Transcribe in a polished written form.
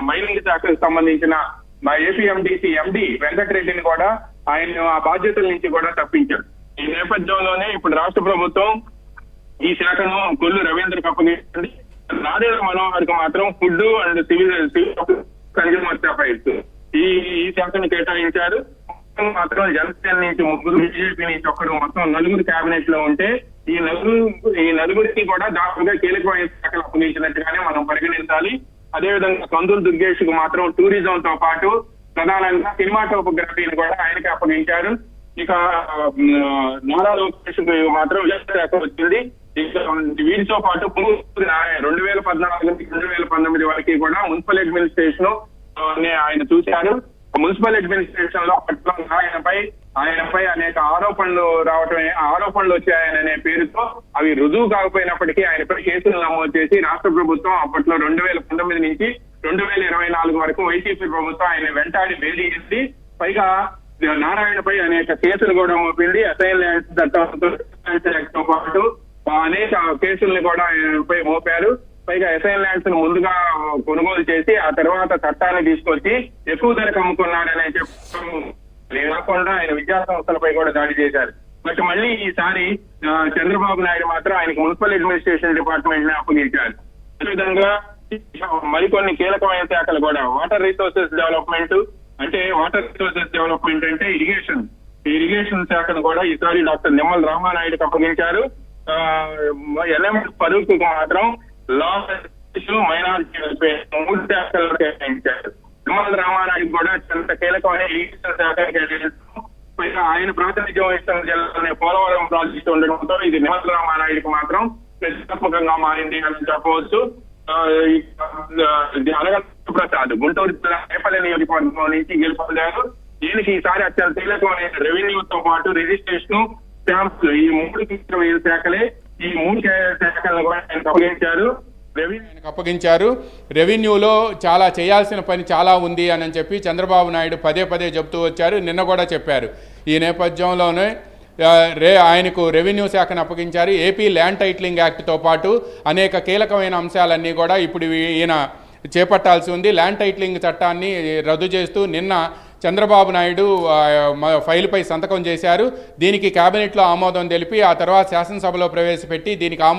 Mining శాఖకు సంబంధించిన మా ఏపీఎండిసి ఎండి వెంకటరెడ్డిని కూడా ఆయన ఆ బాధ్యతల నుంచి కూడా తప్పించారు. ఈ నేపథ్యంలోనే ఇప్పుడు రాష్ట్ర ప్రభుత్వం ఈ శాఖను కొల్లు రవీంద్రకు అప్పగించింది. నాదేళ్ల మనోహర్కి మాత్రం food and civil consumer supplies ఈ శాఖను కేటాయించారు. మాత్రం జనసేన నుంచి ముగ్గురు, బీజేపీ నుంచి ఒక్కడు, మొత్తం నలుగురు కేబినెట్ లో ఉంటే ఈ నలుగురికి కూడా దాదాపుగా కీలకమైన శాఖలు అప్పగించినట్టుగానే మనం పరిగణించాలి. అదేవిధంగా కందులు దుర్గేష్ కు మాత్రం టూరిజం తో పాటు ప్రధానంగా సినిమాటోగ్రఫీని కూడా ఆయనకి అప్పగించారు. ఇక నారా లోకేష్ మాత్రం శాఖ వచ్చింది. ఇక వీటితో పాటు 2014 నుంచి 2019 వరకు కూడా మున్సిపల్ అడ్మినిస్ట్రేషన్ ఆయన చూశారు. మున్సిపల్ అడ్మినిస్ట్రేషన్ లో అప్పట్లో ఆయనపై అనేక ఆరోపణలు వచ్చాయనే పేరుతో అవి రుజువు కాకపోయినప్పటికీ ఆయనపై కేసులు నమోదు చేసి రాష్ట్ర ప్రభుత్వం అప్పట్లో 2019 నుంచి 2024 వరకు వైసీపీ ప్రభుత్వం ఆయన వెంటాడి వేధించింది. పైగా నారాయణపై అనేక కేసులు కూడా మోపింది. అసైన్ ల్యాండ్స్ చట్టంతో పాటు అనేక కేసుల్ని కూడా ఆయనపై మోపారు. పైగా అసైన్ ల్యాండ్స్ ను ముందుగా కొనుగోలు చేసి ఆ తర్వాత చట్టాన్ని తీసుకొచ్చి ఎక్కువ ధరకు అమ్ముకున్నారనే చెప్పడం కాకుండా ఆయన విద్యా సంస్థలపై కూడా దాడి చేశారు. బట్ మళ్ళీ ఈసారి చంద్రబాబు నాయుడు మాత్రం ఆయనకు మున్సిపల్ అడ్మినిస్ట్రేషన్ డిపార్ట్మెంట్ ని అప్పగించారు. అదేవిధంగా మరికొన్ని కీలకమైన శాఖలు కూడా వాటర్ రిసోర్సెస్ డెవలప్మెంట్ అంటే ఇరిగేషన్ శాఖను కూడా ఈసారి డాక్టర్ నిమ్మల రామానాయుడుకి అప్పగించారు. ఎల్ఎంఎస్ ఫరూక్ మాత్రం లా మైనారిటీ మూడు శాఖలు కేటాయించారు. నిమ్మల రామానాయుడు కూడా చాలా కీలకమైన ఇరిగేషన్ శాఖ కేటాయించారు. పైగా ఆయన ప్రాతినిధ్యం వహిస్తున్న జిల్లాలోనే పోలవరం ప్రాజెక్టు ఉండడంతో ఇది నిమ్మల రామానాయుడుకి మాత్రం ప్రతిష్టాత్మకంగా మారింది అని చెప్పవచ్చు. ప్రసాద్ గుంటూరు జిల్లా రేపల్లి నియోజకవర్గం నుంచి గెలుపొందారు. దీనికి ఈసారి అత్యంత కీలకమైన రెవెన్యూతో పాటు రిజిస్ట్రేషన్, స్టాంప్స్ ఈ మూడు కీలకమైన శాఖలే. ఈ మూడు శాఖలను కూడా ఆయనకు అప్పగించారు. రెవెన్యూలో చాలా చేయాల్సిన పని చాలా ఉంది అని చెప్పి చంద్రబాబు నాయుడు పదే పదే చెబుతూ వచ్చారు. నిన్న కూడా చెప్పారు. ఈ నేపథ్యంలోనే ఆయనకు రెవెన్యూ శాఖను అప్పగించారు. ఏపీ ల్యాండ్ టైటిలింగ్ యాక్ట్తో పాటు అనేక కీలకమైన అంశాలన్నీ కూడా ఇప్పుడు ఈయన చేపట్టాల్సి ఉంది. ల్యాండ్ టైటిలింగ్ చట్టాన్ని రద్దు చేస్తూ నిన్న చంద్రబాబు నాయుడు ఫైలుపై సంతకం చేశారు. దీనికి కేబినెట్లో ఆమోదం తెలిపి ఆ తర్వాత శాసనసభలో ప్రవేశపెట్టి దీనికి ఆమోదం